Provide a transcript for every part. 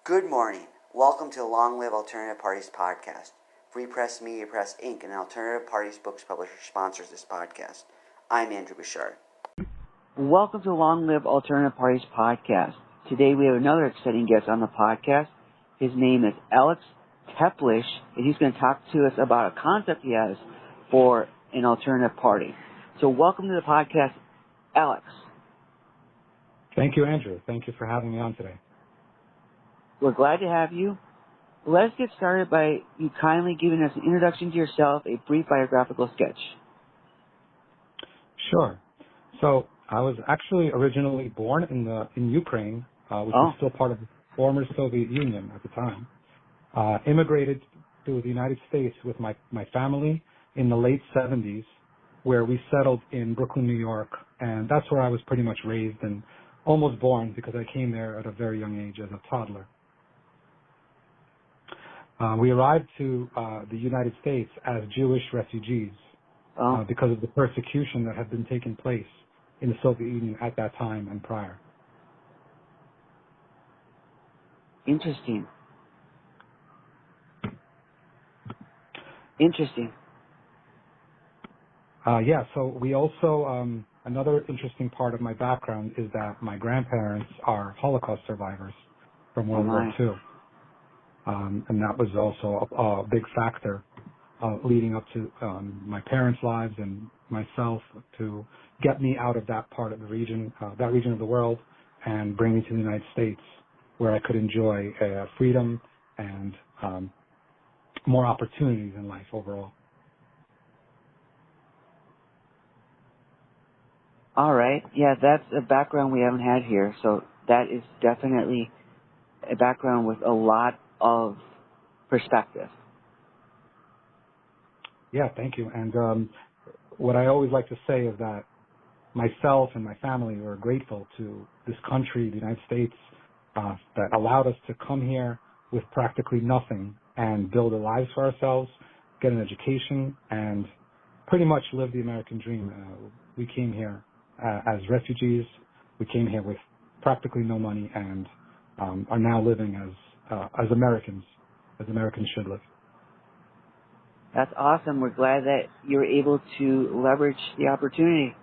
Good morning. Welcome to the Long Live Alternative Parties podcast. Free Press Media Press Inc., an alternative parties books publisher, sponsors this podcast. I'm Andrew Bouchard. Welcome to the Long Live Alternative Parties podcast. Today we have another exciting guest on the podcast. His name is Alex Teplish, and he's going to talk to us about a concept he has for an alternative party. So welcome to the podcast, Alex. Thank you, Andrew. Thank you for having me on today. We're glad to have you. Let's get started by you kindly giving us an introduction to yourself, a brief biographical sketch. Sure. So I was actually originally born in Ukraine, which was still part of the former Soviet Union at the time. Immigrated to the United States with my family in the late 70s, where we settled in Brooklyn, New York, and that's where I was pretty much raised and almost born because I came there at a very young age as a toddler. We arrived to the United States as Jewish refugees because of the persecution that had been taking place in the Soviet Union at that time and prior. Interesting. So we also, another interesting part of my background is that my grandparents are Holocaust survivors from World War II. And that was also a big factor leading up to my parents' lives and myself to get me out of that part of the region, that region of the world, and bring me to the United States, where I could enjoy freedom and more opportunities in life overall. All right. Yeah, that's a background we haven't had here. So that is definitely a background with a lot of perspective. Yeah, thank you. And what I always like to say is that myself and my family were grateful to this country, the United States, that allowed us to come here with practically nothing and build our lives for ourselves, get an education, and pretty much live the American dream. We came here as refugees. We came here with practically no money and are now living as Americans should live. That's awesome. We're glad that you're able to leverage the opportunity.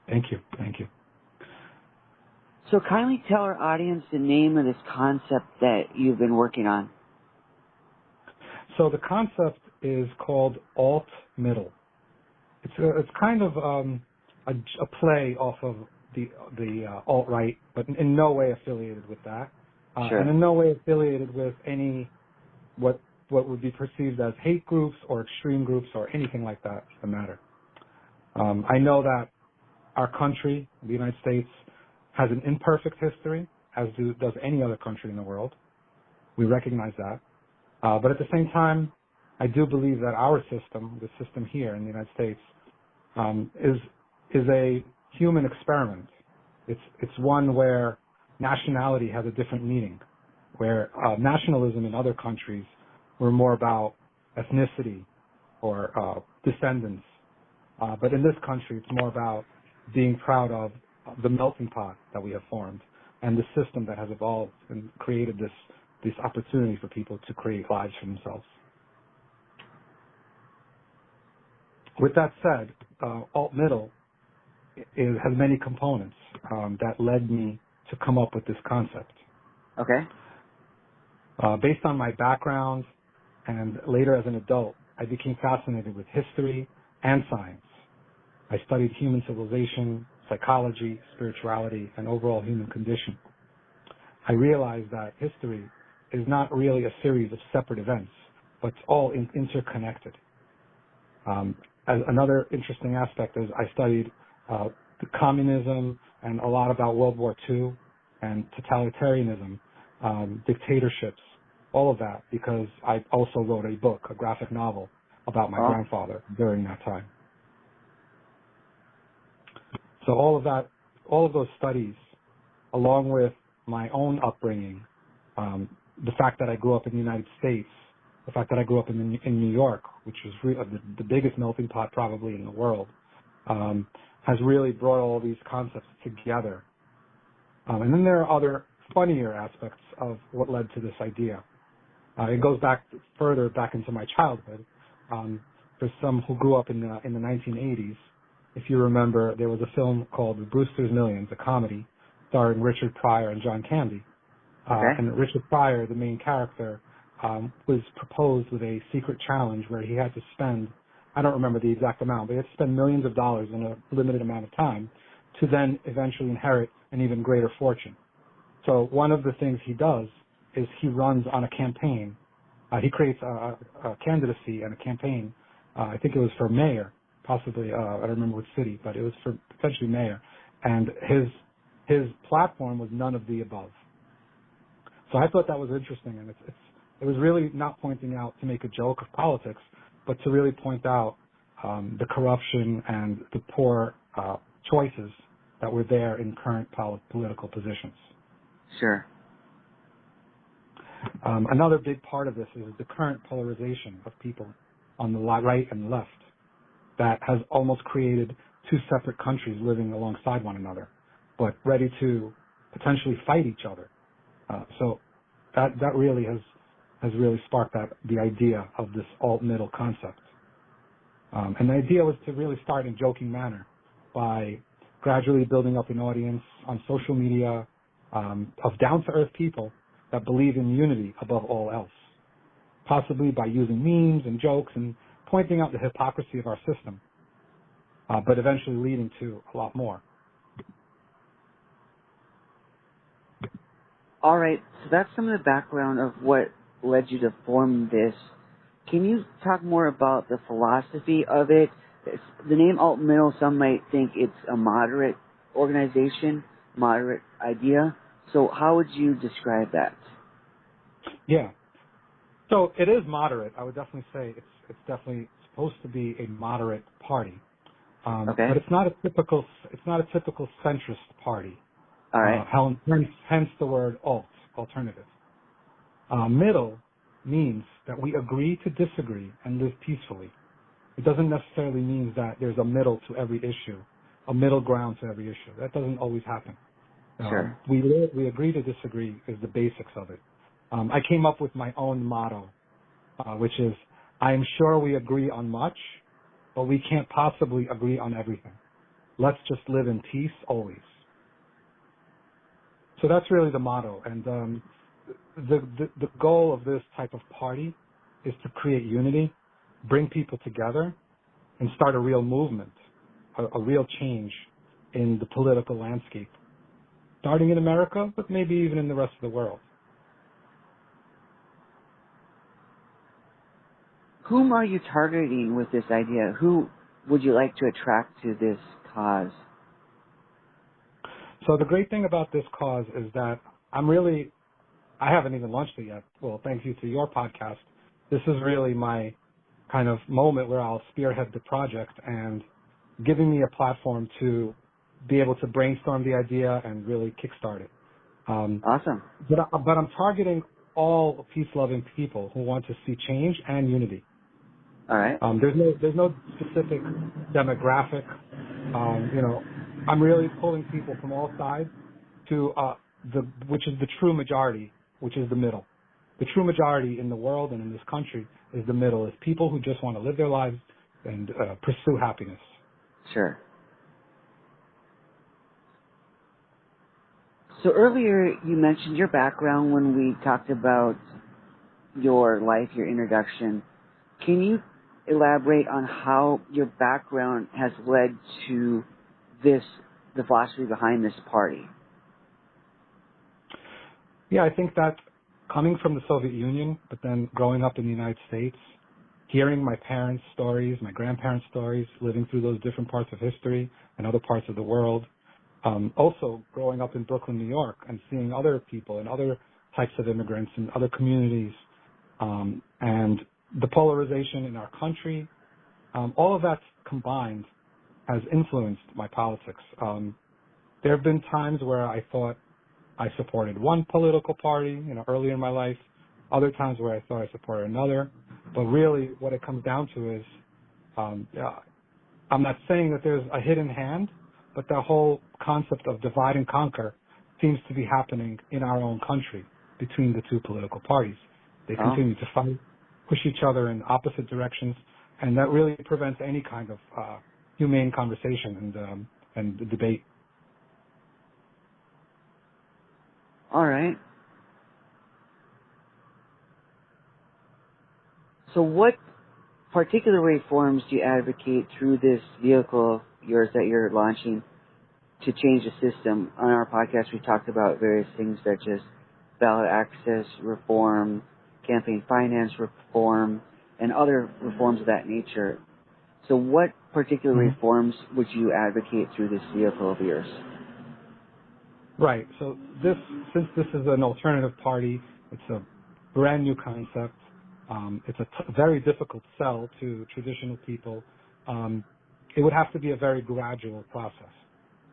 Thank you. So kindly tell our audience the name of this concept that you've been working on. So the concept is called alt-middle. It's kind of a play off of the alt-right, but in no way affiliated with that. Sure. And in no way affiliated with any what would be perceived as hate groups or extreme groups or anything like that for the matter. I know that our country, the United States, has an imperfect history, as does any other country in the world. We recognize that. But at the same time, I do believe that our system, the system here in the United States, is a human experiment. It's one where nationality has a different meaning, where nationalism in other countries were more about ethnicity or descendants. But in this country, it's more about being proud of the melting pot that we have formed and the system that has evolved and created this opportunity for people to create lives for themselves. With that said, alt-middle has many components that led me to come up with this concept. Okay. Based on my background and later as an adult, I became fascinated with history and science. I studied human civilization, psychology, spirituality, and overall human condition. I realized that history is not really a series of separate events, but it's all interconnected. Another interesting aspect is I studied the communism and a lot about World War II and totalitarianism, dictatorships, all of that, because I also wrote a book, a graphic novel, about my grandfather during that time. So all of those studies, along with my own upbringing, the fact that I grew up in the United States, the fact that I grew up in New York, which is the biggest melting pot probably in the world, has really brought all these concepts together. And then there are other funnier aspects of what led to this idea. It goes back further back into my childhood. For some who grew up in the 1980s, if you remember, there was a film called Brewster's Millions, a comedy starring Richard Pryor and John Candy. Okay. And Richard Pryor, the main character, was proposed with a secret challenge where he had to spend, I don't remember the exact amount, but he had to spend millions of dollars in a limited amount of time to then eventually inherit an even greater fortune. So one of the things he does is he runs on a campaign. He creates a candidacy and a campaign. I think it was for mayor, possibly. I don't remember which city, but it was for potentially mayor. And his platform was none of the above. So I thought that was interesting, and it was really not pointing out to make a joke of politics, but to really point out the corruption and the poor choices that were there in current political positions. Sure. Another big part of this is the current polarization of people on the right and left that has almost created two separate countries living alongside one another, but ready to potentially fight each other. So that really has really sparked the idea of this alt-middle concept. And the idea was to really start in a joking manner by gradually building up an audience on social media of down-to-earth people that believe in unity above all else, possibly by using memes and jokes and pointing out the hypocrisy of our system, but eventually leading to a lot more. All right, so that's some of the background of what led you to form this. Can you talk more about the philosophy of it? The name alt-middle, some might think it's a moderate organization, moderate idea. So how would you describe that? Yeah. So it is moderate. I would definitely say it's definitely supposed to be a moderate party. Okay. But it's not a typical centrist party. All right. Hence the word alternative. Middle means that we agree to disagree and live peacefully. It doesn't necessarily mean that there's a middle to every issue, a middle ground to every issue. That doesn't always happen. Sure. We agree to disagree is the basics of it. I came up with my own motto, which is, I am sure we agree on much, but we can't possibly agree on everything. Let's just live in peace always. So that's really the motto. And the goal of this type of party is to create unity, bring people together, and start a real movement, a real change in the political landscape, starting in America, but maybe even in the rest of the world. Whom are you targeting with this idea? Who would you like to attract to this cause? So the great thing about this cause is that I haven't even launched it yet. Well, thank you to your podcast. This is really my kind of moment where I'll spearhead the project and giving me a platform to be able to brainstorm the idea and really kickstart it. Awesome. But I'm targeting all peace-loving people who want to see change and unity. All right. There's no specific demographic. I'm really pulling people from all sides to which is the true majority, which is the middle. The true majority in the world and in this country is the middle. Is people who just want to live their lives and pursue happiness. Sure. So earlier you mentioned your background when we talked about your life, your introduction. Can you elaborate on how your background has led to the philosophy behind this party? Yeah, I think that coming from the Soviet Union, but then growing up in the United States, hearing my parents' stories, my grandparents' stories, living through those different parts of history and other parts of the world, also growing up in Brooklyn, New York, and seeing other people and other types of immigrants and other communities, and the polarization in our country, all of that combined has influenced my politics. There have been times where I thought I supported one political party, earlier in my life, other times where I thought I supported another. But really what it comes down to is, I'm not saying that there's a hidden hand, but the whole concept of divide and conquer seems to be happening in our own country between the two political parties. They continue to fight, push each other in opposite directions, and that really prevents any kind of humane conversation and debate. All right. So what particular reforms do you advocate through this vehicle of yours that you're launching to change the system? On our podcast, we talked about various things such as ballot access reform, campaign finance reform, and other reforms of that nature. So what particular reforms would you advocate through this vehicle of yours? Right. So since this is an alternative party, it's a brand new concept. It's a very difficult sell to traditional people. It would have to be a very gradual process.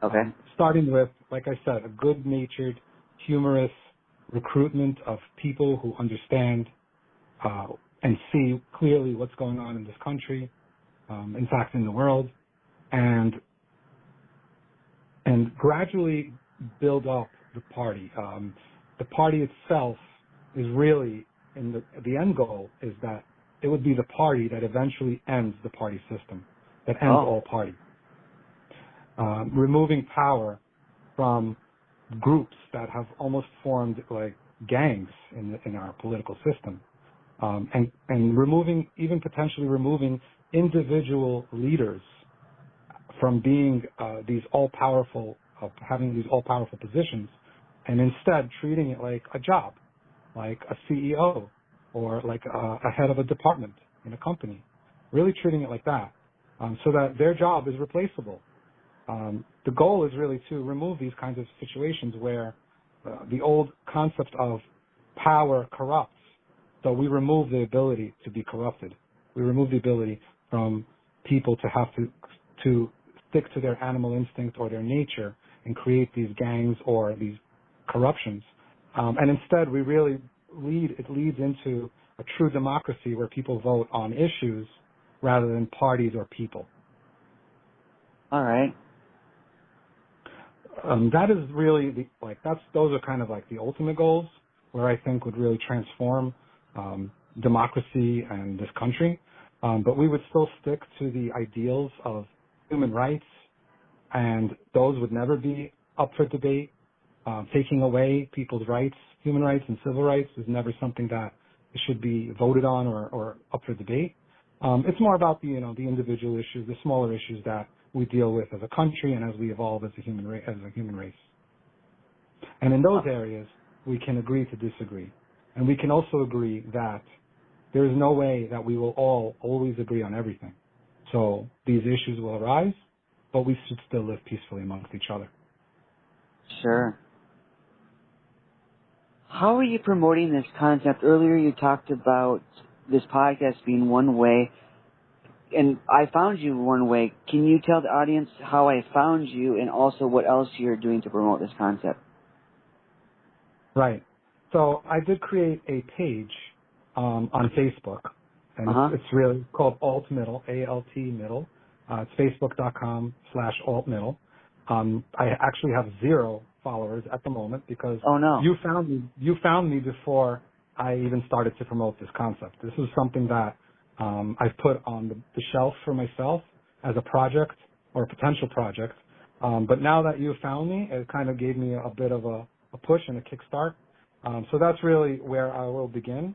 Okay. Starting with, like I said, a good-natured, humorous recruitment of people who understand and see clearly what's going on in this country, in fact, in the world, and gradually build up the party. The party itself is really, the end goal is that it would be the party that eventually ends the party system, that ends all parties. Removing power from groups that have almost formed like gangs in our political system, and removing, even potentially removing individual leaders from being these all-powerful, having these all-powerful positions, and instead treating it like a job, like a CEO or like a head of a department in a company, really treating it like that, so that their job is replaceable. The goal is really to remove these kinds of situations where the old concept of power corrupts. So we remove the ability to be corrupted. We remove the ability from people to have to stick to their animal instinct or their nature and create these gangs or these corruptions. And instead, it leads into a true democracy where people vote on issues rather than parties or people. All right. That is really those are kind of like the ultimate goals where I think would really transform democracy and this country. But we would still stick to the ideals of human rights, and those would never be up for debate. Taking away people's rights, human rights and civil rights, is never something that should be voted on or up for debate. It's more about the individual issues, the smaller issues that we deal with as a country and as we evolve as a human race. And in those areas, we can agree to disagree. And we can also agree that there is no way that we will all always agree on everything. So these issues will arise, but we should still live peacefully amongst each other. Sure. How are you promoting this concept? Earlier you talked about this podcast being one way, and I found you one way. Can you tell the audience how I found you and also what else you're doing to promote this concept? Right. So I did create a page on Facebook, and it's really called Alt Middle, A-L-T Middle. It's facebook.com/altmiddle. I actually have 0 followers at the moment because you found me before I even started to promote this concept. This is something that I've put on the shelf for myself as a project or a potential project. But now that you found me, it kind of gave me a bit of a push and a kickstart. So that's really where I will begin.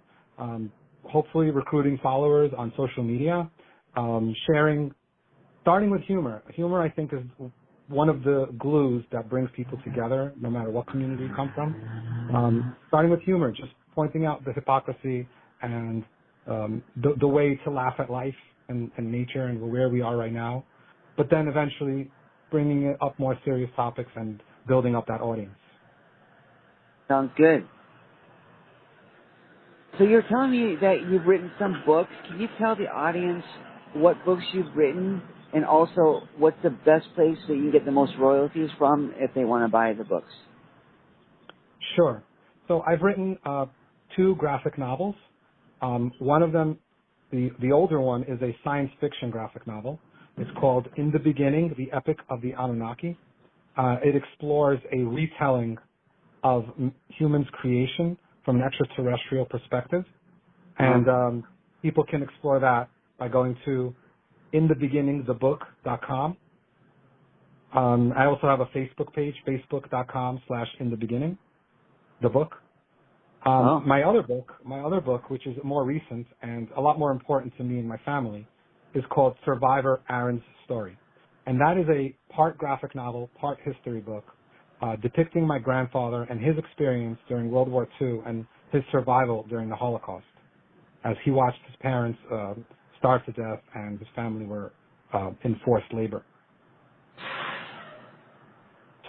Hopefully recruiting followers on social media, starting with humor. Humor, I think, is one of the glues that brings people together, no matter what community you come from. Starting with humor, just pointing out the hypocrisy and the way to laugh at life and nature and where we are right now, but then eventually bringing it up more serious topics and building up that audience. Sounds good. So you're telling me that you've written some books. Can you tell the audience what books you've written and also what's the best place that you get the most royalties from if they want to buy the books? Sure. So I've written 2 graphic novels. One of them, the older one, is a science fiction graphic novel. It's called In the Beginning, The Epic of the Anunnaki. It explores a retelling of humans' creation from an extraterrestrial perspective. And people can explore that by going to inthebeginningthebook.com. I also have a Facebook page, facebook.com/inthebeginning, the book. My other book, which is more recent and a lot more important to me and my family, is called Survivor Aaron's Story. And that is a part graphic novel, part history book, depicting my grandfather and his experience during World War II and his survival during the Holocaust, as he watched his parents starve to death and his family were in forced labor.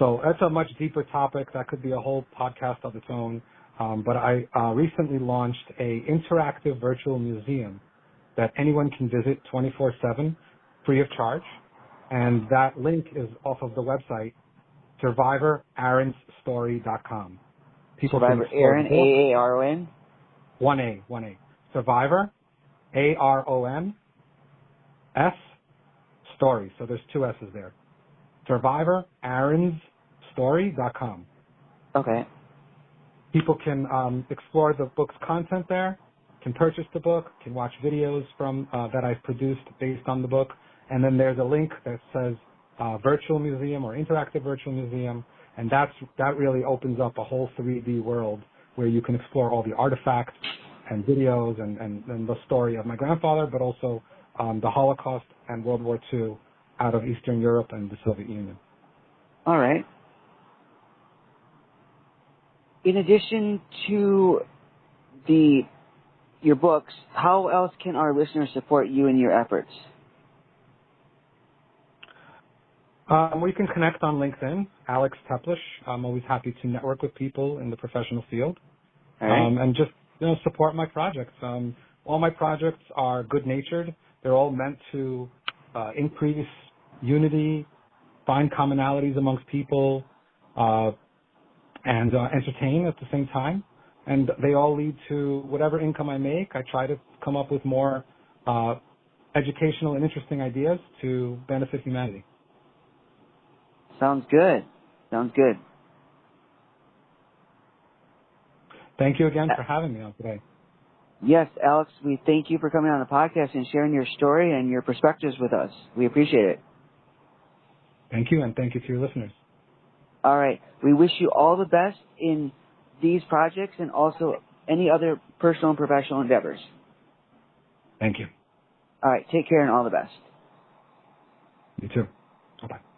So that's a much deeper topic. That could be a whole podcast of its own. But I recently launched a interactive virtual museum that anyone can visit 24/7, free of charge. And that link is off of the website, survivoraaronstory.com. People Survivor can Aaron, A-A-R-O-N? 1A. Survivor, A-R-O-N-S, story. So there's two S's there. survivoraaronstory.com. Okay. People can explore the book's content there, can purchase the book, can watch videos from that I've produced based on the book, and then there's a link that says virtual museum or interactive virtual museum, and that really opens up a whole 3D world where you can explore all the artifacts and videos and the story of my grandfather, but also the Holocaust and World War II out of Eastern Europe and the Soviet Union. All right. In addition to your books, how else can our listeners support you in your efforts? We can connect on LinkedIn, Alex Teplish. I'm always happy to network with people in the professional field. All right. And just support my projects. All my projects are good-natured. They're all meant to increase unity, find commonalities amongst people, and entertain at the same time. And they all lead to whatever income I make. I try to come up with more educational and interesting ideas to benefit humanity. Sounds good. Sounds good. Thank you again for having me on today. Yes, Alex, we thank you for coming on the podcast and sharing your story and your perspectives with us. We appreciate it. Thank you, and thank you to your listeners. All right. We wish you all the best in these projects and also any other personal and professional endeavors. Thank you. All right. Take care and all the best. You too. Bye-bye.